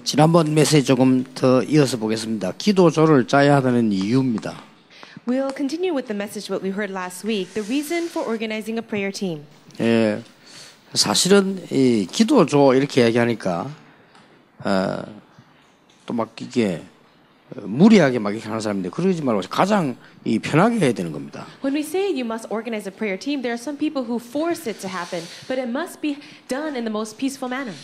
지난번 메시지 조금 더 이어서 보겠습니다. 기도조를 짜야 하는 이유입니다. We'll continue with the message what we heard last week, the reason for organizing a prayer team. 사실은 이 기도조 이렇게 얘기하니까 또 막 이게 무리하게 막 이렇게 하는 사람인데 그러지 말고 가장 이 편하게 해야 되는 겁니다. When we say you must organize a prayer team, there are some people who force it to happen, but it must be done in the most peaceful manner.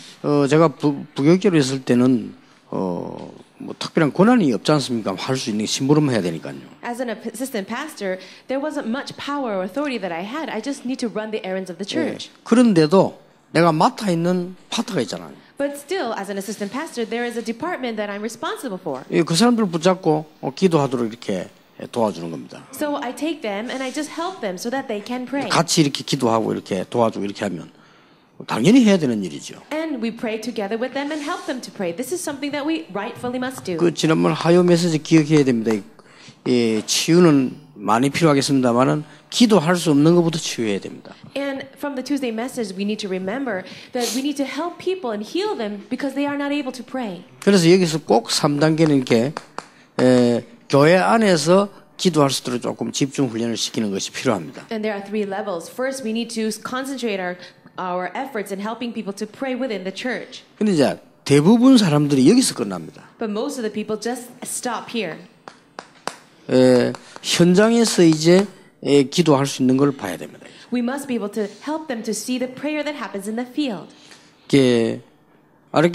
제가 부교육자로 있을 때는 뭐 특별한 권한이 없지 않습니까? 할 수 있는 심부름 해야 되니까요. As an assistant pastor, there wasn't much power or authority that I had. I just need to run the errands of the church. 그런데도 내가 맡아 있는 파트가 있잖아요. But still, as an assistant pastor, there is a department that I'm responsible for. 그 사람들을 붙잡고 기도하도록 이렇게 도와주는 겁니다. So I take them and I just help them so that they can pray. 같이 이렇게 기도하고 이렇게 도와주고 이렇게 하면 당연히 해야 되는 일이죠. And we pray together with them and help them to pray. This is something that we rightfully must do. 그 지난번 하요 메시지 기억해야 됩니다. 치유는 많이 필요하겠습니다만은 기도할 수 없는 것부터 치유해야 됩니다. And from the Tuesday message, we need to remember that we need to help people and heal them because they are not able to pray. 그래서 여기서 꼭 3단계는 이렇게 교회 안에서 기도할 수 있도록 조금 집중 훈련을 시키는 것이 필요합니다. And there are 3 levels. First, we need to concentrate our efforts in helping people to pray within the church. 근데 이제 대부분 사람들이 여기서 끝납니다. But most of the people just stop here. 현장에서 이제 기도할 수 있는 걸 봐야 됩니다. We must be able to help them to see the prayer that happens in the field. 이렇게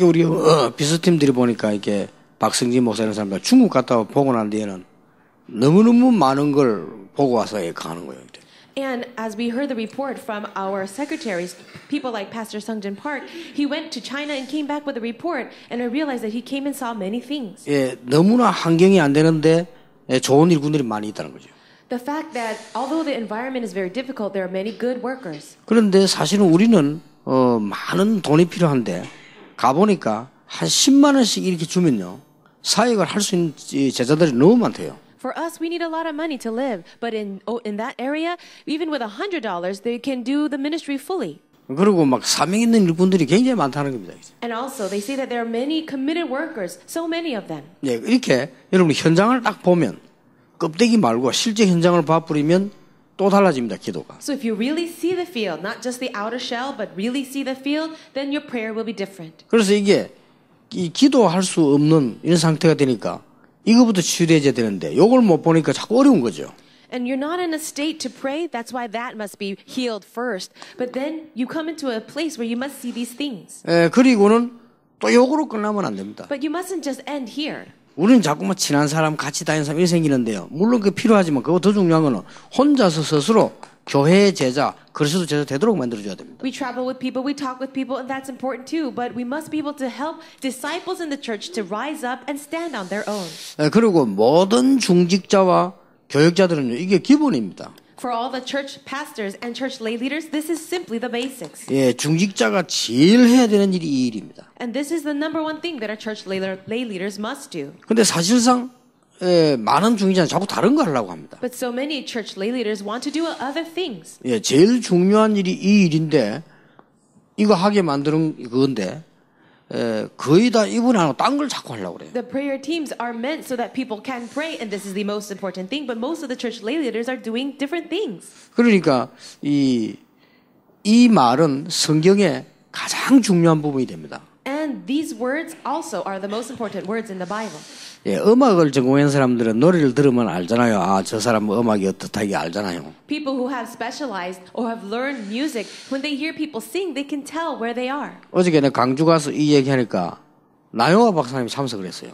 우리 비서팀들이 보니까 이렇게 박성진 목사 이런 사람들 중국 갔다 보고 난 뒤에는 너무너무 많은 걸 보고 와서 가는 거예요. And as we heard the report from our secretaries, people like Pastor Sungjin Park, he went to China and came back with a report, and I realized that he came and saw many things. 너무나 환경이 안 되는데 좋은 일꾼들이 많이 있다는 거죠. The fact that although the environment is very difficult, there are many good workers. 그런데 사실은 우리는 많은 돈이 필요한데 가보니까 한 10만 원씩 이렇게 주면요 사역을 할 수 있는 제자들이 너무 많대요. For us, we need a lot of money to live, but in that area, even with $100, they can do the ministry fully. 그리고 막 사명 있는 일꾼들이 굉장히 많다는 겁니다. And also, they say that there are many committed workers, so many of them. 이렇게 여러분 현장을 딱 보면 껍데기 말고 실제 현장을 봐버리면 또 달라집니다. 기도가. So if you really see the field, not just the outer shell, but really see the field, then your prayer will be different. 그래서 이게 기도할 수 없는 이런 상태가 되니까 이거부터 치유돼야 되는데 이걸 못 보니까 자꾸 어려운 거죠. And you're not in a state to pray. That's why that must be healed first. But then you come into a place where you must see these things. 그리고는 또 요거로 끝나면 안 됩니다. But you mustn't just end here. 우리는 자꾸만 친한 사람, 같이 다니는 사람 이렇게 생기는데요. 물론 그게 필요하지만 그거 더 중요한 거는 혼자서 스스로 교회의 제자, 그리스도 제자 되도록 만들어줘야 됩니다. We travel with people, we talk with people, and that's important too. But we must be able to help disciples in the church to rise up and stand on their own. 그리고 모든 중직자와 교역자들은요, 이게 기본입니다. For all the church pastors and church lay leaders, this is simply the basics. 중직자가 제일 해야 되는 일이 이 일입니다. And this is the number one thing that our church lay leaders must do. 근데 사실상 많은 중직자는 자꾸 다른 거 하려고 합니다. But so many church lay leaders want to do other things. 제일 중요한 일이 이 일인데 이거 하게 만드는 그건데 거의 다 이분이 안 하고 딴 걸 자꾸 하려고 그래요. The prayer teams are meant so that people can pray, and this is the most important thing. But most of the church lay leaders are doing different things. 그러니까 이 말은 성경의 가장 중요한 부분이 됩니다. And these words also are the most important words in the Bible. 음악을 전공한 사람들은 노래를 들으면 알잖아요. 아, 저 사람 음악이 어떻다게 알잖아요. People who have specialized or have learned music, when they hear people sing, they can tell where they are. 어저께 내가 광주 가서 이 얘기하니까 나영화 박사님이 참석을 했어요.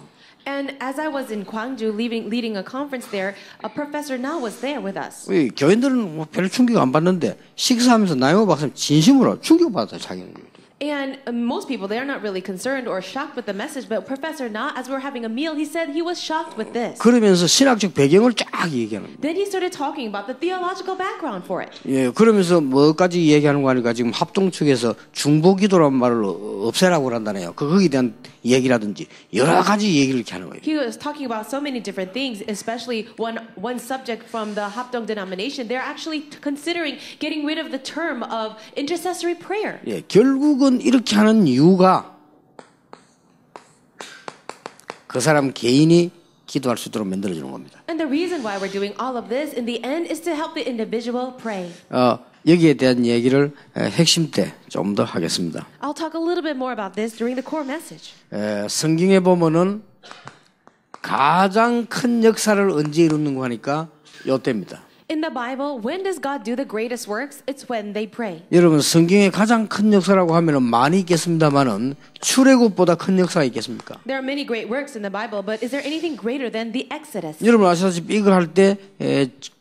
And as I was in Gwangju leading a conference there, a professor now was there with us. 우리 교인들은 뭐 별 충격 안 받는데 식사하면서 나영화 박사님 진심으로 충격받았어요. 자기는. And most people, they are not really concerned or shocked with the message, but Professor Na, as we were having a meal, he said he was shocked with this. 그러면서 신학적 배경을 쫙 얘기하는 거예요. Then he started talking about the theological background for it. 그러면서 뭐까지 얘기하는 거 하니까 지금 합동 측에서 중보기도라는 말을 없애라고 한다네요. 거기에 대한 얘기라든지 여러 가지 얘기를 이렇게 하는 거예요. He was talking about so many different things, especially one subject from the Hapdong denomination. They're actually considering getting rid of the term of intercessory prayer. 결국은 이렇게 하는 이유가 그 사람 개인이 기도할 수 있도록 만들어주는 겁니다. And the reason why we're doing all of this in the end is to help the individual pray. 여기에 대한 얘기를 핵심 때 좀 더 하겠습니다. I'll talk a little bit more about this during the core message. 성경에 보면은 가장 큰 역사를 언제 이루는가 하니까 이때입니다. In the Bible, when does God do the greatest works? It's when they pray. 여러분 성경의 가장 큰 역사라고 하면은 많이 있겠습니다만은 출애굽보다 큰 역사가 있겠습니까? There are many great works in the Bible, but is there anything greater than the Exodus? 여러분 아시다시피 이걸 할 때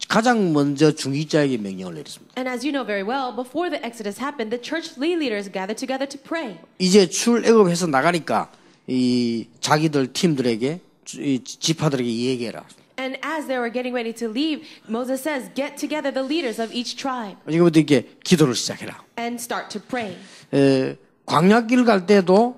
가장 먼저 중직자에게 명령을 내렸습니다. And as you know very well, before the Exodus happened, the church lay leaders gathered together to pray. 이제 출애굽해서 나가니까 이 자기들 팀들에게 이 지파들에게 얘기해라. And as they were getting ready to leave, Moses says, get together the leaders of each tribe 지금부터 이렇게 기도를 시작해라. and start to pray. 광야길 갈 때도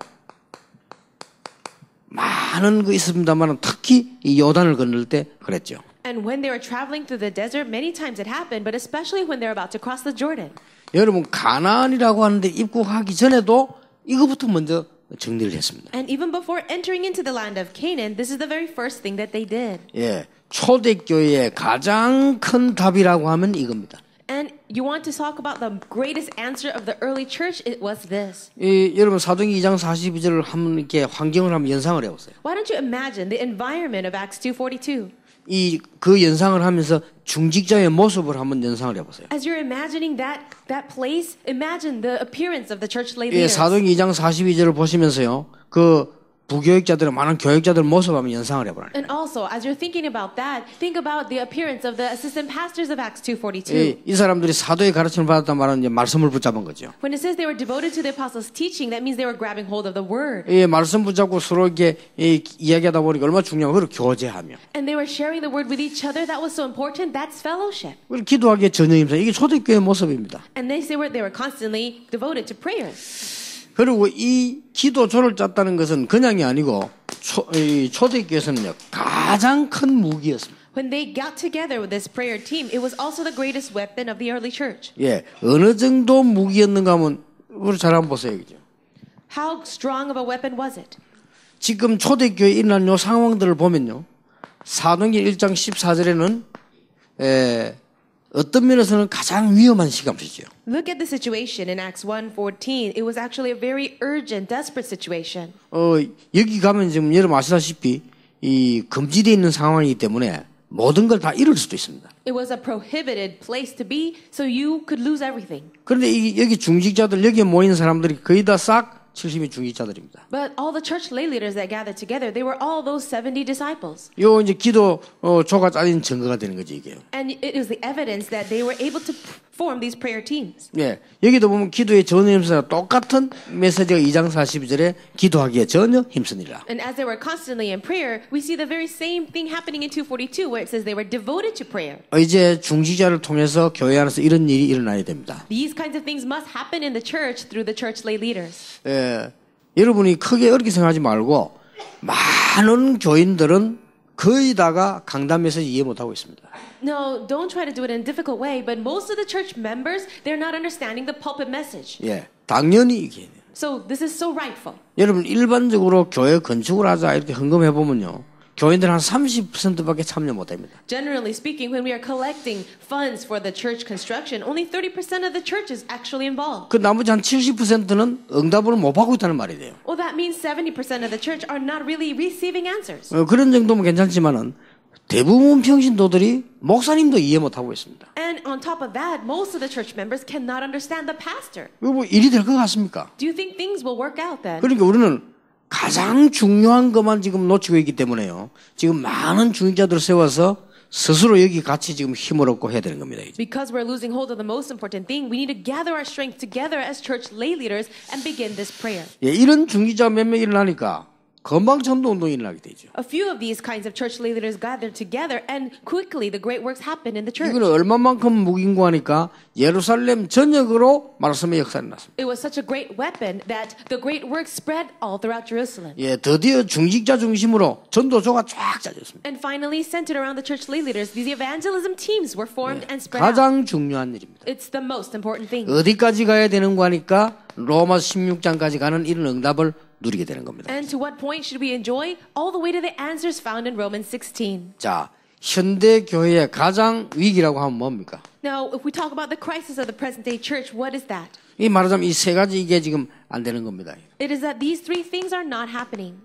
많은 거 있습니다만 특히 이 요단을 건널 때 그랬죠. And when they were traveling through the desert, many times it happened, but especially when they were about to cross the Jordan. 여러분 가나안이라고 하는데 입국하기 전에도 이거부터 먼저 정리를 했습니다. And even before entering into the land of Canaan, this is the very first thing that they did. 예, 초대교회의 가장 큰 답이라고 하면 이겁니다. And you want to talk about the greatest answer of the early church? It was this. 여러분 사도행전 2장 42절을 한번 이렇게 환경을 한번 연상을 해보세요. Why don't you imagine the environment of Acts 2:42? 그 연상을 하면서 중직자의 모습을 한번 연상을 해보세요. As you're imagining that place, imagine the appearance of the church lay 예, leaders. 사도행전 2장 42절을 보시면서요. 그 부교육자들은 많은 교육자들 모습 한번 연상을 해보라. And also, as you're thinking about that, think about the appearance of the assistant pastors of Acts 2:42. 이 사람들이 사도의 가르침을 받았단 말은 이제 말씀을 붙잡은 거죠. When it says they were devoted to the apostles' teaching, that means they were grabbing hold of the word. 예, 말씀 붙잡고 서로 이렇게 이야기하다 보니까 얼마나 중요한 거를 교제하며. And they were sharing the word with each other. That was so important. That's fellowship. 그리고 기도하기에 전혀 힘써. 이게 초대교회 모습입니다. And they were constantly devoted to prayer. 그리고 이 기도조를 짰다는 것은 그냥이 아니고 초대교회에서는요 가장 큰 무기였습니다. When they got together with this prayer team, it was also the greatest weapon of the early church. 예, 어느 정도 무기였는가 하면 우리 잘 한번 보세요, 그죠? How strong of a weapon was it? 지금 초대교회에 일어난 요 상황들을 보면요, 사도행전 1장 14절에는 어떤 면에서는 가장 위험한 시간이죠. Look at the situation in Acts 1:14. It was actually a very urgent, desperate situation. 여기 가면 지금 여러분 아시다시피 이 금지되어 있는 상황이기 때문에 모든 걸 다 잃을 수도 있습니다. It was a prohibited place to be, so you could lose everything. 그런데 여기 중직자들 여기에 모인 사람들이 거의 다 싹 70이 중직자들입니다. But all the church lay leaders that gathered together, they were all those 70 disciples. 요 이제 기도 조가 짜진 증거가 되는 거지 이게. And it is the evidence that they were able to form these prayer teams. 예, 여기도 보면 기도에 전혀 힘쓰라 똑같은 메시지가 2장 42절에 기도하기에 전혀 힘쓰니라. And as they were constantly in prayer, we see the very same thing happening in 2:42, where it says they were devoted to prayer. 이제 중직자를 통해서 교회 안에서 이런 일이 일어나야 됩니다. These kinds of things must happen in the church through the church lay leaders. 예, 여러분이 크게 어렵게 생각하지 말고 많은 교인들은 거의 다가 강단 메시지 이해 못하고 있습니다. No, don't try to do it in a difficult way, but most of the church members, they're not understanding the pulpit message. 예, 당연히 이게. So this is so rightful. 여러분 일반적으로 교회 건축을 하자 이렇게 헌금해 보면요. 교인들 한 30%밖에 참여 못 합니다. Generally speaking, when we are collecting funds for the church construction, only 30% of the church is actually involved. 그 나머지 한 70%는 응답을 못 받고 있다는 말이 돼요. Well, that means 70% of the church are not really receiving answers. 그런 정도면 괜찮지만은 대부분 평신도들이 목사님도 이해 못 하고 있습니다. And on top of that, most of the church members cannot understand the pastor. 뭐 일이 될 것 같습니까? Do you think things will work out then? 그러니까 우리는 가장 중요한 것만 지금 놓치고 있기 때문에요. 지금 많은 중직자들을 세워서 스스로 여기 같이 지금 힘을 얻고 해야 되는 겁니다. Because we're losing hold of the most important thing, we need to gather our strength together as church lay leaders and begin this prayer. 예, 이런 중직자 몇 명 일어나니까 금방 전도 운동이 일어나게 되죠. A few of these kinds of church lay leaders gathered together, and quickly the great works happened in the church. 이거는 얼마만큼 무기인고 하니까 예루살렘 전역으로 말씀의 역사가 났습니다. It was such a great weapon that the great works spread all throughout Jerusalem. 예, 드디어 중직자 중심으로 전도조가 쫙 짜졌습니다. And finally, centered around the church lay leaders, these evangelism teams were formed and spread out. 가장 중요한 일입니다. It's the most important thing. 어디까지 가야 되는가 하니까 로마 16장까지 가는 이런 응답을 누리게 되는 겁니다. And to what point should we enjoy? All the way to the answers found in Romans 16. 자, 현대 교회의 가장 위기라고 하면 뭡니까? Now, if we talk about the crisis of the present day church, what is that? 이 말하자면 이 세 가지 이게 지금 안 되는 겁니다. It is that these three things are not happening.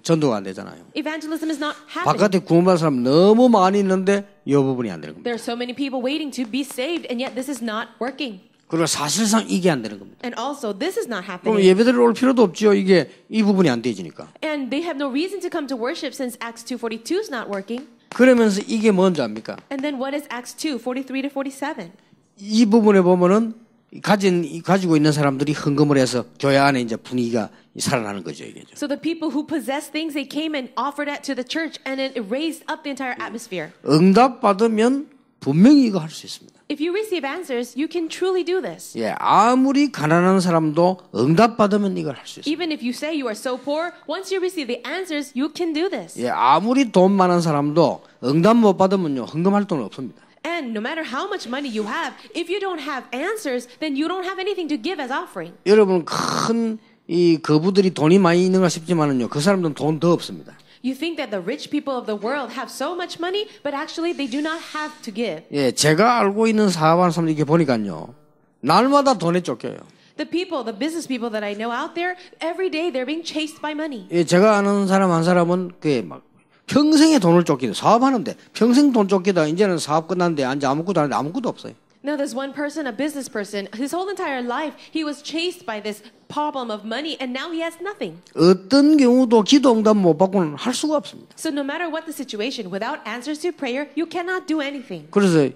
전도가 안 되잖아요. Evangelism is not happening. 바깥에 구원받은 사람 너무 많이 있는데 이 부분이 안 되는 겁니다. There are so many people waiting to be saved, and yet this is not working. 그리고 사실상 이게 안 되는 겁니다. And also, this is not 그럼 happening. 예배드리러 올 필요도 없죠. 이게 이 부분이 안 되지니까. And they have no reason to come to worship since Acts 2:42 is not working. 그러면서 이게 뭔지 압니까? And then what is Acts 2:43 to 47? 이 부분에 보면은 가지고 있는 사람들이 헌금을 해서 교회 안에 이제 분위기가 살아나는 거죠, 이게. So the people who possessed things, they came and offered that to the church, and it raised up the entire atmosphere. 응답 받으면 분명히 이거 할 수 있습니다. If you receive answers, you can truly do this. 예, 아무리 가난한 사람도 응답 받으면 이걸 할 수 있습니다. Even if you say you are so poor, once you receive the answers, you can do this. 예, 아무리 돈 많은 사람도 응답 못 받으면요, 헌금할 돈 없습니다. And no matter how much money you have, if you don't have answers, then you don't have anything to give as offering. 여러분 큰 이 거부들이 돈이 많이 있는가 싶지만은요, 그 사람들은 돈 더 없습니다. You think that the rich people of the world have so much money, but actually they do not have to give. 예, 제가 알고 있는 사업하는 사람들 이렇게 보니까요, 날마다 돈에 쫓겨요. The people, the business people that I know out there, every day they're being chased by money. 예, 제가 아는 사람 한 사람은 그게 막 평생에 돈을 쫓기다 사업하는데 평생 돈 쫓기다 이제는 사업 끝났는데 이제 아무것도 안 하는데 아무것도 없어요. Now there's one person, a business person, his whole entire life he was chased by this problem of money, and now he has nothing. 어떤 경우도 기도 응답 못 받고는 할 수가 없습니다. So no matter what the situation, without answers to prayer, you cannot do anything. 그래서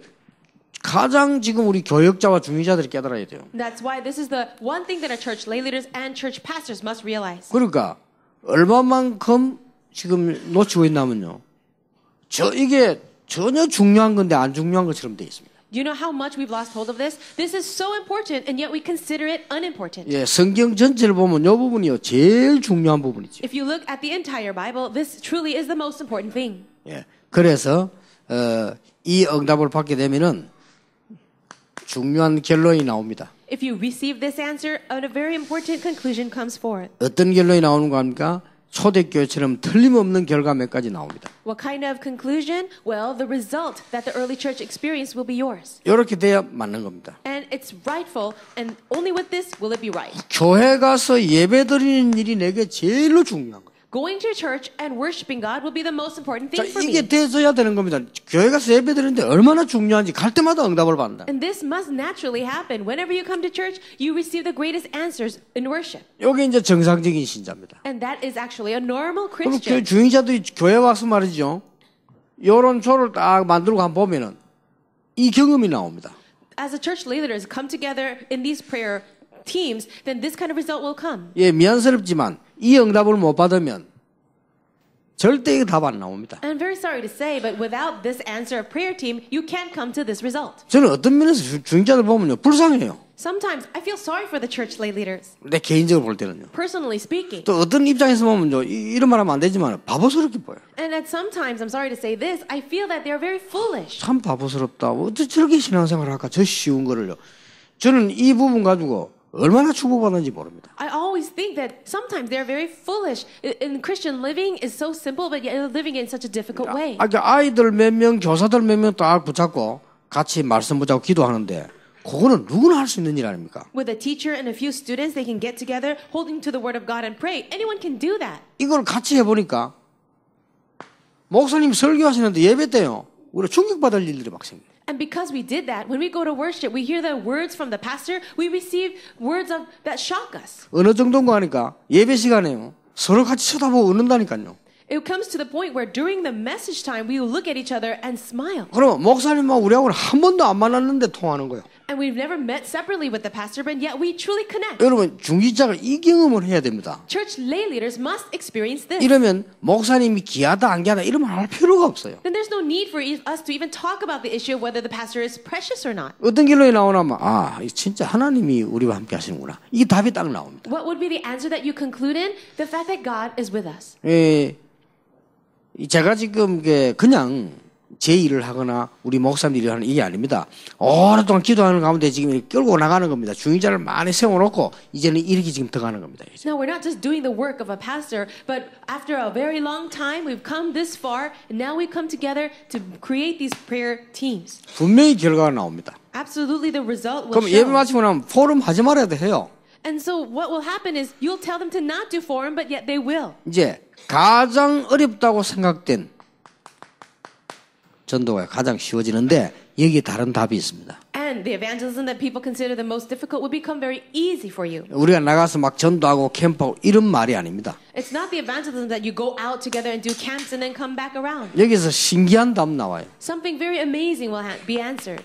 가장 지금 우리 교역자와 중위자들이 깨달아야 돼요. That's why this is the one thing that our church lay leaders and church pastors must realize. 그러니까 얼마만큼 지금 놓치고 있냐면요, 이게 전혀 중요한 건데 안 중요한 것처럼 돼 있습니다. Do you know how much we've lost hold of this? This is so important, and yet we consider it unimportant. 예, 성경 전체를 보면 이 부분이요 제일 중요한 부분이죠. If you look at the entire Bible, this truly is the most important thing. 예, 그래서 이 응답을 받게 되면은 중요한 결론이 나옵니다. If you receive this answer, a very important conclusion comes forth. 어떤 결론이 나오는 거 합니까? 초대교회처럼 틀림없는 결과 몇 가지 나옵니다. What kind of conclusion? Well, the result that the early church experienced will be yours. 이렇게 돼야 맞는 겁니다. And it's rightful, and only with this will it be right. 교회 가서 예배드리는 일이 내게 제일로 중요한 거예요. Going to church and worshiping God will be the most important 자, thing for me. 이게 돼서야 되는 겁니다. 교회 가서 예배드리는데 얼마나 중요한지 갈 때마다 응답을 받는다. And this must naturally happen. Whenever you come to church, you receive the greatest answers in worship. 이게 이제 정상적인 신자입니다. And that is actually a normal 그럼 Christian. 주인자들이 교회 와서 말이죠, 이런 조를 딱 만들고 한번 보면은 이 경험이 나옵니다. As the church leaders come together in these prayer teams, then this kind of result will come. 예, 미안스럽지만 이 응답을 못 받으면 절대 답 안 나옵니다. And I'm very sorry to say, but without this answer of prayer team, you can't come to this result. 저는 어떤 면에서 주인자들 보면요 불쌍해요. Sometimes I feel sorry for the church lay leaders. 내 개인적으로 볼 때는요. Personally speaking. 또 어떤 입장에서 보면요 이런 말하면 안 되지만 바보스럽게 보여요. And at sometimes, I'm sorry to say this, I feel that they're very foolish. 참 바보스럽다. 어떻게 저렇게 신앙생활을 할까? 저 쉬운 거를요. 저는 이 부분 가지고 얼마나 축복받는지 모릅니다. I always think that sometimes they're very foolish. In Christian living is so simple, but yet living in such a difficult way. 아이들 몇 명, 교사들 몇 명 딱 붙잡고 같이 말씀 붙잡고 기도하는데 그거는 누구나 할 수 있는 일 아닙니까? With a teacher and a few students, they can get together, holding to the word of God and pray. Anyone can do that. 이걸 같이 해보니까 목사님 설교하시는데 예배 때요 우리가 충격받을 일들이 막 생겨요. And because we did that, when we go to worship, we hear the words from the pastor, we receive words that shock us. 어느 정도인가 하니까 예배 시간에요 서로 같이 쳐다보고 웃는다니까요. It comes to the point where during the message time, we will look at each other and smile. 그럼 목사님하고 우리하고는 한 번도 안 만났는데 통하는 거예요. And we've never met separately with the pastor, but yet we truly connect. 여러분 중직자가 이 경험을 해야 됩니다. Church lay leaders must experience this. 이러면 목사님이 귀하다 안 귀하다 이러면 할 필요가 없어요. Then there's no need for us to even talk about the issue of whether the pastor is precious or not. 어떤 결론이 나오냐면 진짜 하나님이 우리와 함께 하시는구나. 이게 답이 딱 나옵니다. What would be the answer that you conclude in? The fact that God is with us. 제가 지금 그냥 제 일을 하거나 우리 목사님들이 하는 이게 아닙니다. 오랫동안 기도하는 가운데 지금 이렇게 끌고 나가는 겁니다. 중위자를 많이 세워놓고 이제는 이렇게 지금 들어가는 겁니다. 이제. Now we're not just doing the work of a pastor, but after a very long time, we've come this far, and now we come together to create these prayer teams. 분명히 결과가 나옵니다. Absolutely, the result will 그럼 예배 show. 마치고 나면 포럼 하지 말아도 해요. And so what will happen is you'll tell them to not do forum, but yet they will. 이제 가장 어렵다고 생각된 전도가 가장 쉬워지는데 여기에 다른 답이 있습니다. And the evangelism that people consider the most difficult will become very easy for you. 우리가 나가서 막 전도하고 캠프하고 이런 말이 아닙니다. It's not the evangelism that you go out together and do camps and then come back around. 여기서 신기한 답 나와요. Something very amazing will be answered.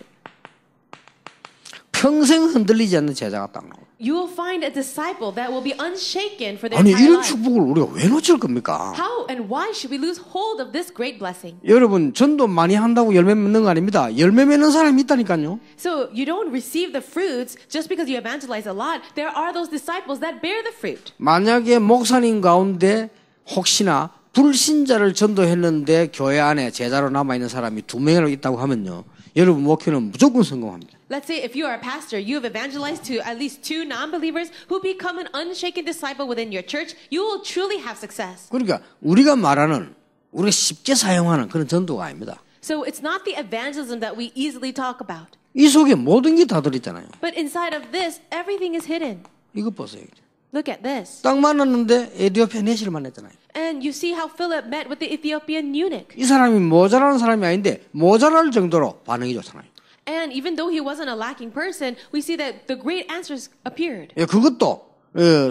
평생 흔들리지 않는 제자가 딱 나와요. You will find a disciple that will be unshaken for their 아니 entire 이런 life. 축복을 우리가 왜 놓칠 겁니까? How and why should we lose hold of this great blessing? 여러분 전도 많이 한다고 열매 맺는 거 아닙니다. 열매 맺는 사람이 있다니까요. So you don't receive the fruits just because you evangelize a lot. There are those disciples that bear the fruit. 만약에 목사님 가운데 혹시나 불신자를 전도했는데 교회 안에 제자로 남아있는 사람이 2명이라도 있다고 하면요. 여러분 목회는 무조건 성공합니다. Let's say if you are a pastor, you have evangelized to at least 2 non-believers who become an unshaken disciple within your church, you will truly have success. 그러니까 우리가 말하는 우리가 쉽게 사용하는 그런 전도가 아닙니다. So it's not the evangelism that we easily talk about. 이 속에 모든 게 다 들어있잖아요. But inside of this, everything is hidden. 이것 보세요. Look at this. 딱 만났는데 에티오피아 내시를 만났잖아요. And you see how Philip met with the Ethiopian eunuch. 이 사람이 모자라는 사람이 아닌데 모자랄 정도로 반응이 좋잖아요. And even though he wasn't a lacking person, we see that the great answers appeared. 예, 그것도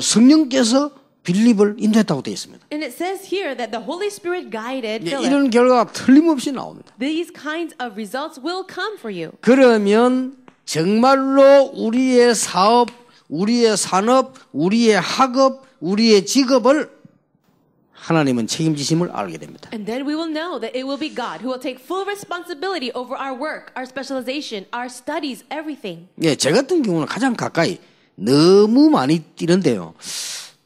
성령께서 빌립을 인도했다고 되어 있습니다. And it says here that the Holy Spirit guided 예, Philip. 이런 결과가 틀림없이 나옵니다. These kinds of results will come for you. 그러면 정말로 우리의 사업, 우리의 산업, 우리의 학업, 우리의 직업을 하나님은 책임지심을 알게 됩니다. And then we will know that it will be God who will take full responsibility over our work, our specialization, our studies, everything. 예, 제 같은 경우는 가장 가까이 너무 많이 뛰는데요.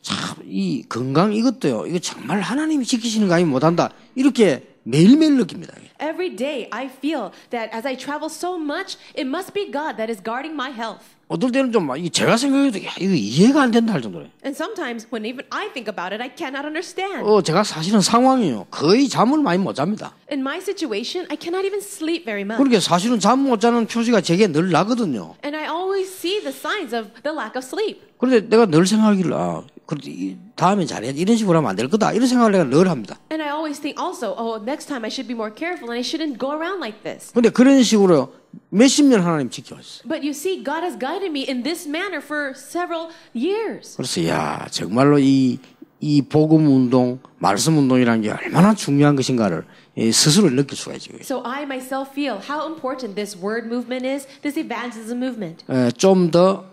참, 이 건강 이것도요. 이거 정말 하나님이 지키시는 거 아니면 못한다. 이렇게 매일매일 느낍니다. Every day I feel that as I travel so much, it must be God that is guarding my health. 어떨 때는 좀 제가 생각해도 야, 이거 이해가 안 된다 할 정도로. And sometimes when even I think about it, I cannot understand. 제가 사실은 상황이요. 거의 잠을 많이 못 잡니다. In my situation, I cannot even sleep very much. 그렇게 사실은 잠 못 자는 표시가 제게 늘 나거든요. And I always see the signs of the lack of sleep. 그런데 내가 늘 생각하기를 그래도 다음에 잘해야지 이런 식으로 하면 안 될 거다 이런 생각을 내가 늘 합니다. And I always think also, oh, next time I should be more careful and I shouldn't go around like this. 그런데 그런 식으로 몇십 년 하나님 지켜왔어요. But you see, God has guided me in this manner for several years. 그래서 야 정말로 이 복음 운동, 말씀 운동이라는 게 얼마나 중요한 것인가를 스스로 느낄 수가 있죠. So I myself feel how important this word movement is, this evangelism movement. 좀 더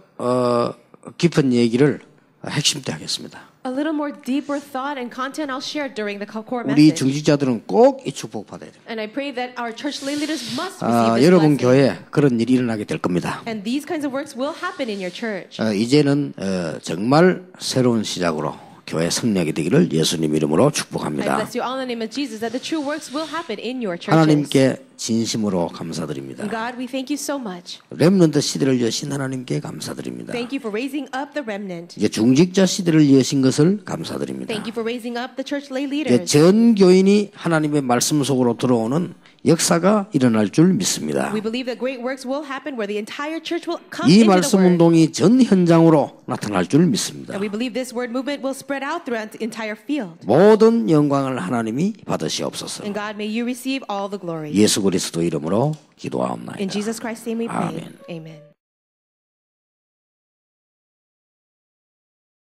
깊은 얘기를 핵심 때 하겠습니다. A little more deeper thought and content I'll share during the core 우리 message. 중직자들은 꼭 이 축복 받아야 돼요. And I pray that our church lay leaders must receive this 여러분 blessing. 교회에 그런 일이 일어나게 될 겁니다. And these kinds of works will happen in your church. 이제는 정말 새로운 시작으로 교회 성령이 되기를 예수님 이름으로 I 축복합니다. bless you all in the name of Jesus that the true works will happen in your churches. 하나님께 진심으로 감사드립니다. God, we thank you so much. 렘넌트 시대를 여신 하나님께 감사드립니다. Thank you for raising up the remnant. 이제 중직자 시대를 여신 것을 감사드립니다. Thank you for raising up the church lay 이제 leaders. 전 교인이 하나님의 말씀 속으로 들어오는 역사가 일어날 줄 믿습니다. We believe that great works will happen where the entire church will come 이 into the 말씀 word. 운동이 전 현장으로 나타날 줄 믿습니다. And we believe this word movement will spread out throughout the entire field. 모든 영광을 하나님이 받으시옵소서. And God, may you receive all the glory. 예수 그리스도 이름으로 기도하옵나이다. In Jesus Christ's name we pray. Amen. Amen.